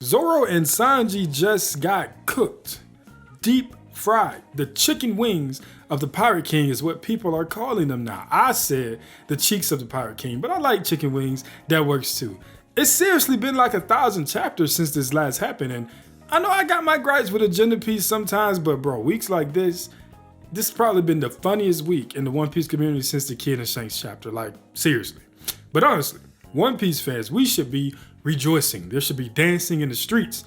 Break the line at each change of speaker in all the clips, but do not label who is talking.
Zoro and Sanji just got cooked. Deep fried. The chicken wings of the Pirate King is what people are calling them now. I said the cheeks of the Pirate King, but I like chicken wings. That works too. It's seriously been like 1,000 chapters since this last happened, and I know I got my gripes with agenda piece sometimes, but bro, weeks like this has probably been the funniest week in the One Piece community since the Kid and Shanks chapter. Like, seriously. But honestly, One Piece fans, we should be rejoicing. There should be dancing in the streets.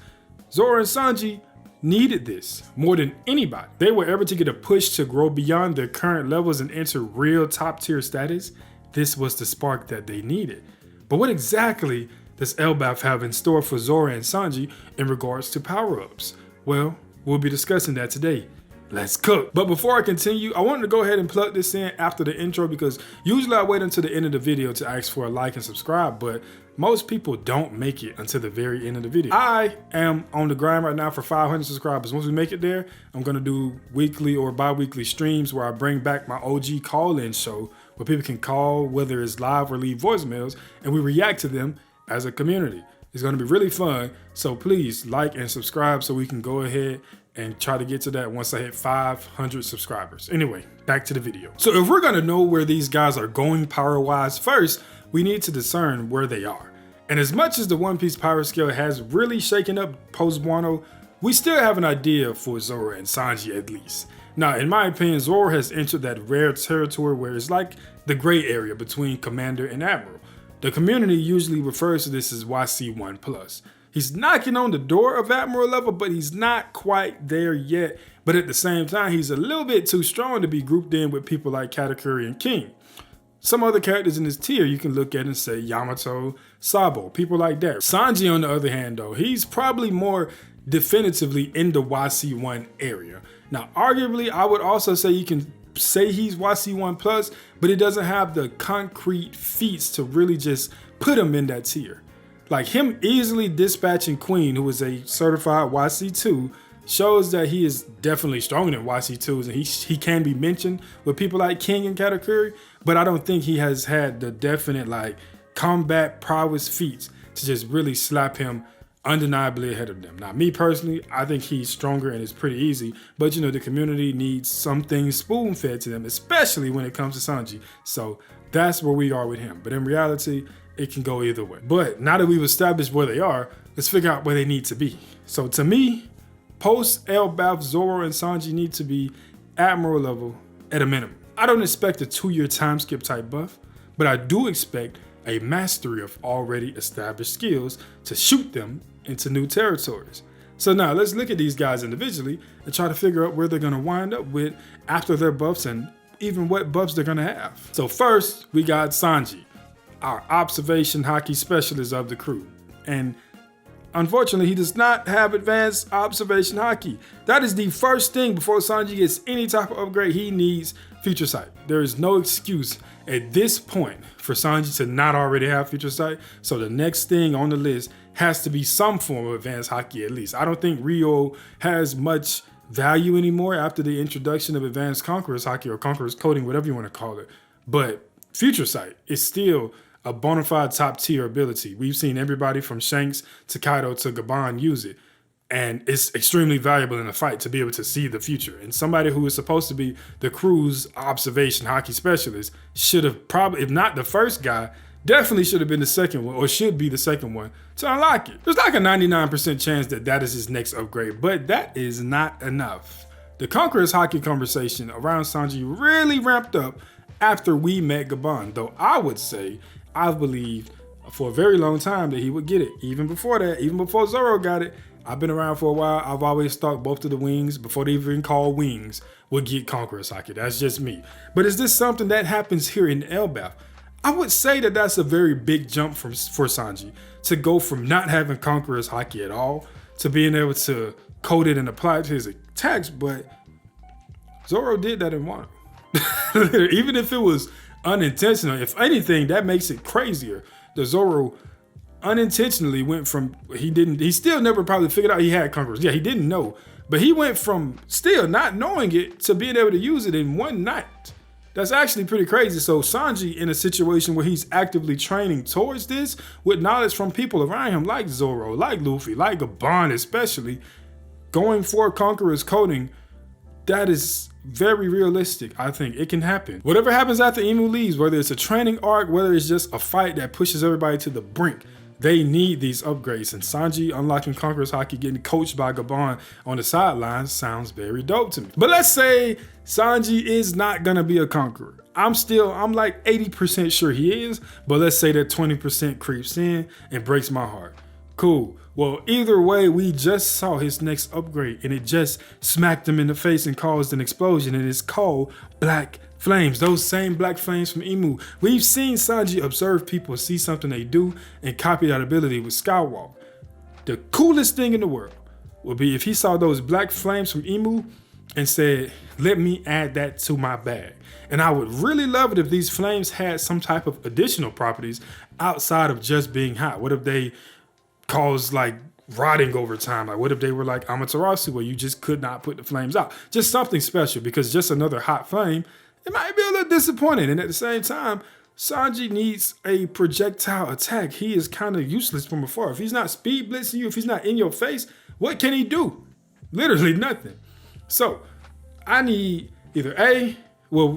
Zoro and Sanji needed this more than anybody. They were able to get a push to grow beyond their current levels and enter real top tier status. This was the spark that they needed. But what exactly does Elbaf have in store for Zoro and Sanji in regards to power-ups? Well, we'll be discussing that today. Let's cook. But before I continue, I wanted to go ahead and plug this in after the intro because usually I wait until the end of the video to ask for a like and subscribe, but most people don't make it until the very end of the video. I am on the grind right now for 500 subscribers. Once we make it there, I'm gonna do weekly or bi-weekly streams where I bring back my OG call-in show where people can call, whether it's live or leave voicemails, and we react to them as a community. It's gonna be really fun, so please like and subscribe so we can go ahead and try to get to that once I hit 500 subscribers. Anyway, back to the video. So if we're gonna know where these guys are going power-wise, first, we need to discern where they are. And as much as the One Piece power scale has really shaken up post-Wano, we still have an idea for Zoro and Sanji at least. Now, in my opinion, Zoro has entered that rare territory where it's like the gray area between Commander and Admiral. The community usually refers to this as YC1+. He's knocking on the door of Admiral level, but he's not quite there yet. But at the same time, he's a little bit too strong to be grouped in with people like Katakuri and King. Some other characters in this tier you can look at and say Yamato, Sabo, people like that. Sanji, on the other hand, though, he's probably more definitively in the YC1 area. Now, arguably, I would also say you can say he's YC1+, but he doesn't have the concrete feats to really just put him in that tier. Like him easily dispatching Queen, who is a certified YC2, shows that he is definitely stronger than YC2s, and he can be mentioned with people like King and Katakuri, but I don't think he has had the definite like combat prowess feats to just really slap him undeniably ahead of them. Now, me personally, I think he's stronger and it's pretty easy, but you know, the community needs something spoon-fed to them, especially when it comes to Sanji. So that's where we are with him. But in reality, it can go either way. But now that we've established where they are, let's figure out where they need to be. So to me, post Elbaf, Zoro and Sanji need to be Admiral level at a minimum. I don't expect a 2-year time skip type buff, but I do expect a mastery of already established skills to shoot them into new territories. So now let's look at these guys individually and try to figure out where they're gonna wind up with after their buffs and even what buffs they're gonna have. So first, we got Sanji, our observation hockey specialist of the crew. And unfortunately, he does not have advanced observation hockey. That is the first thing before Sanji gets any type of upgrade. He needs future sight. There is no excuse at this point for Sanji to not already have future sight. So the next thing on the list has to be some form of advanced hockey at least. I don't think Rio has much value anymore after the introduction of advanced Conqueror's hockey or Conqueror's coding, whatever you want to call it. But future sight is still a bona fide top tier ability. We've seen everybody from Shanks to Kaido to Gaban use it. And it's extremely valuable in a fight to be able to see the future. And somebody who is supposed to be the crew's observation hockey specialist should have probably, if not the first guy, definitely should have been the second one, or should be the second one to unlock it. There's like a 99% chance that that is his next upgrade, but that is not enough. The Conqueror's hockey conversation around Sanji really ramped up after we met Gaban, though I would say I've believed for a very long time that he would get it. Even before that, even before Zoro got it, I've been around for a while. I've always thought both of the wings, before they even called wings, would get Conqueror's hockey. That's just me. But is this something that happens here in Elbaf? I would say that that's a very big jump for Sanji to go from not having Conqueror's hockey at all to being able to code it and apply it to his attacks. But Zoro did that in Wano. Even if it was unintentional, if anything, that makes it crazier. The Zoro unintentionally went from, he still never probably figured out he had Conquerors. Yeah, he didn't know, but he went from still not knowing it to being able to use it in one night. That's actually pretty crazy. So Sanji, in a situation where he's actively training towards this, with knowledge from people around him like Zoro, like Luffy, like Gabon especially, going for Conqueror's coding, that is very realistic. I think it can happen. Whatever happens after Imu leaves, whether it's a training arc, whether it's just a fight that pushes everybody to the brink, they need these upgrades. And Sanji unlocking Conqueror's Haki, getting coached by Gabon on the sidelines sounds very dope to me. But let's say Sanji is not gonna be a conqueror. I'm like 80% sure he is, but let's say that 20% creeps in and breaks my heart. Cool. Well, either way, we just saw his next upgrade and it just smacked him in the face and caused an explosion, and it's called Black Flames. Those same black flames from Imu. We've seen Sanji observe people, see something they do, and copy that ability with Skywalk. The coolest thing in the world would be if he saw those black flames from Imu and said, let me add that to my bag. And I would really love it if these flames had some type of additional properties outside of just being hot. What if they caused like rotting over time? Like what if they were like Amaterasu, where you just could not put the flames out? Just something special, because just another hot flame, it might be a little disappointing. And at the same time, Sanji needs a projectile attack. He is kind of useless from afar. If he's not speed blitzing you, if he's not in your face, what can he do? Literally nothing. So I need either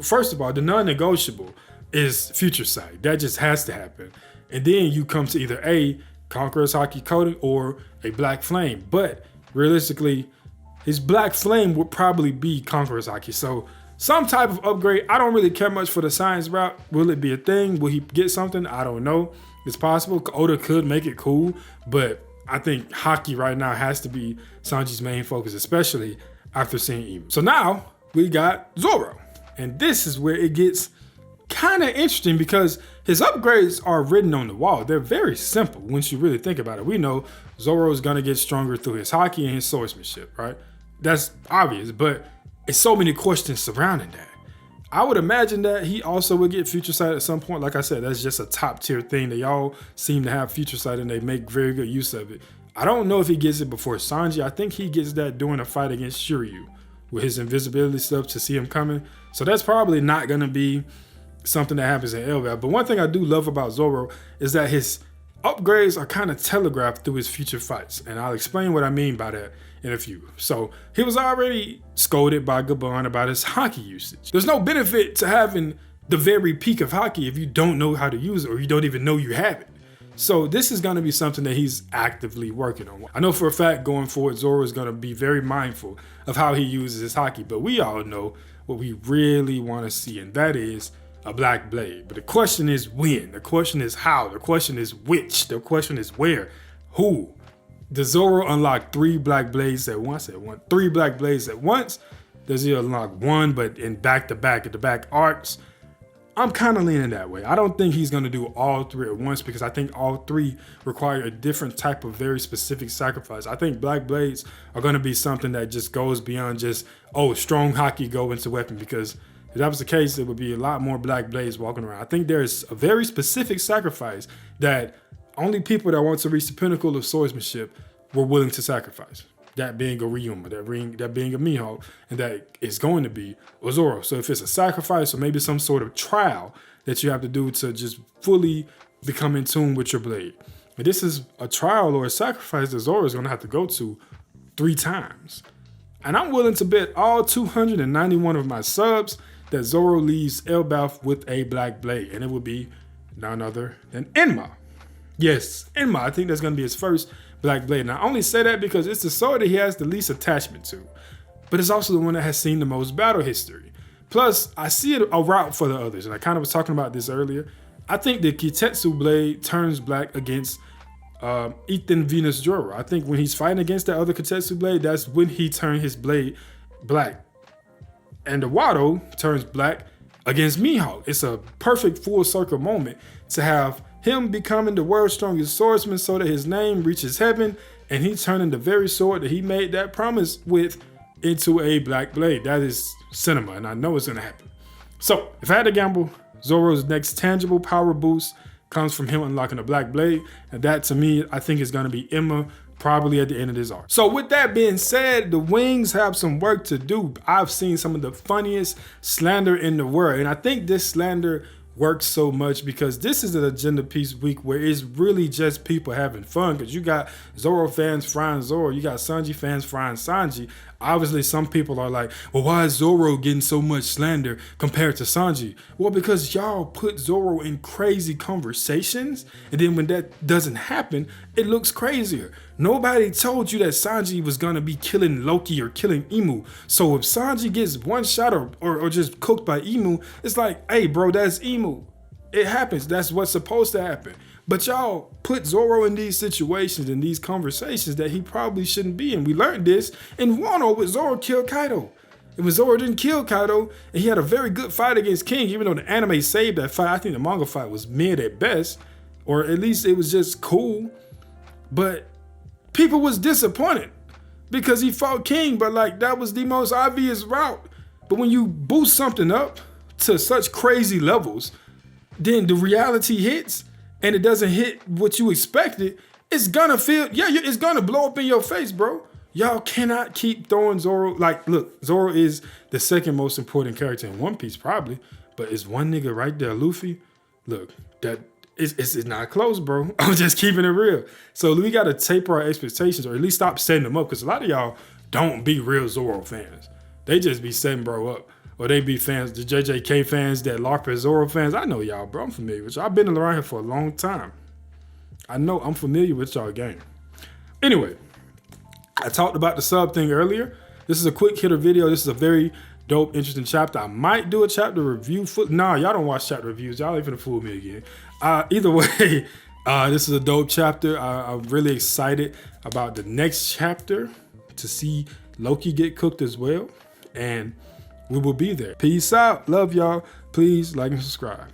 first of all, the non-negotiable is future sight. That just has to happen. And then you come to either Conqueror's Haki coding or a black flame. But realistically, his black flame would probably be Conqueror's Haki. So some type of upgrade. I don't really care much for the science route. Will it be a thing? Will he get something? I don't know. It's possible. Oda could make it cool, but I think Haki right now has to be Sanji's main focus, especially after seeing Imu. So now we got Zoro. And this is where it gets kind of interesting, because his upgrades are written on the wall. They're very simple once you really think about it. We know Zoro is going to get stronger through his haki and his swordsmanship, right? That's obvious, but it's so many questions surrounding that. I would imagine that he also would get future sight at some point. Like I said, that's just a top tier thing. They all seem to have future sight and they make very good use of it. I don't know if he gets it before Sanji. I think he gets that during a fight against Shiryu with his invisibility stuff to see him coming. So that's probably not going to be something that happens in Elbaf. But one thing I do love about Zoro is that his upgrades are kind of telegraphed through his future fights. And I'll explain what I mean by that in a few. So he was already scolded by Gabon about his haki usage. There's no benefit to having the very peak of haki if you don't know how to use it or you don't even know you have it. So this is going to be something that he's actively working on. I know for a fact going forward, Zoro is going to be very mindful of how he uses his haki, but we all know what we really want to see, and that is a black blade. But the question is when, the question is how, the question is which, the question is where, who. Does Zoro unlock 3 black blades at once? 3 black blades at once? Does he unlock 1 but in back-to-back arcs? I'm kind of leaning that way. I don't think he's going to do all 3 at once, because I think all 3 require a different type of very specific sacrifice. I think black blades are going to be something that just goes beyond just, strong haki go into weapon, because if that was the case, there would be a lot more black blades walking around. I think there's a very specific sacrifice that only people that want to reach the pinnacle of swordsmanship were willing to sacrifice. That being a Ryuma, that being a Mihawk, and that is going to be a Zoro. So if it's a sacrifice or maybe some sort of trial that you have to do to just fully become in tune with your blade. But this is a trial or a sacrifice that Zoro is going to have to go to 3 times. And I'm willing to bet all 291 of my subs that Zoro leaves Elbaf with a black blade, and it will be none other than Enma. Yes, Enma. I think that's going to be his first black blade. And I only say that because it's the sword that he has the least attachment to, but it's also the one that has seen the most battle history. Plus, I see it a route for the others, and I kind of was talking about this earlier. I think the Kitetsu blade turns black against Ethan Venus Joro. I think when he's fighting against that other Kitetsu blade, that's when he turned his blade black. And the Wado turns black against Mihawk. It's a perfect full circle moment to have him becoming the world's strongest swordsman so that his name reaches heaven and he turning the very sword that he made that promise with into a black blade. That is cinema, and I know it's gonna happen. So if I had to gamble, Zoro's next tangible power boost comes from him unlocking a black blade, and that to me, I think is gonna be Emma probably at the end of this arc. So with that being said, the Wings have some work to do. I've seen some of the funniest slander in the world, and I think this slander works so much because this is an agenda piece week where it's really just people having fun, because you got Zoro fans frying Zoro, you got Sanji fans frying Sanji. Obviously some people are like, well, why is Zoro getting so much slander compared to Sanji? Well, because y'all put Zoro in crazy conversations, and then when that doesn't happen, it looks crazier. Nobody told you that Sanji was gonna be killing Loki or killing Imu. So if Sanji gets one shot or just cooked by Imu, it's like, hey bro, that's Imu. It happens, that's what's supposed to happen. But y'all put Zoro in these situations, in these conversations that he probably shouldn't be in. We learned this in Wano with Zoro killed Kaido. And when Zoro didn't kill Kaido, and he had a very good fight against King, even though the anime saved that fight, I think the manga fight was mid at best, or at least it was just cool. But people was disappointed because he fought King, but like that was the most obvious route. But when you boost something up to such crazy levels, then the reality hits, and it doesn't hit what you expected, it's gonna feel, it's gonna blow up in your face, bro. Y'all cannot keep throwing Zoro. Like, look, Zoro is the second most important character in One Piece, probably, but it's one nigga right there, Luffy. Look, that it's not close, bro. I'm just keeping it real. So we gotta taper our expectations, or at least stop setting them up, because a lot of y'all don't be real Zoro fans. They just be setting bro up. Or they be fans, the JJK fans, that LARP Zoro fans. I know y'all, bro. I'm familiar with y'all. I've been around here for a long time. I know I'm familiar with y'all game. Anyway, I talked about the sub thing earlier. This is a quick hitter video. This is a very dope, interesting chapter. I might do a chapter review. Nah, y'all don't watch chapter reviews. Y'all ain't finna fool me again. Either way, this is a dope chapter. I'm really excited about the next chapter to see Loki get cooked as well. And we will be there. Peace out. Love y'all. Please like and subscribe.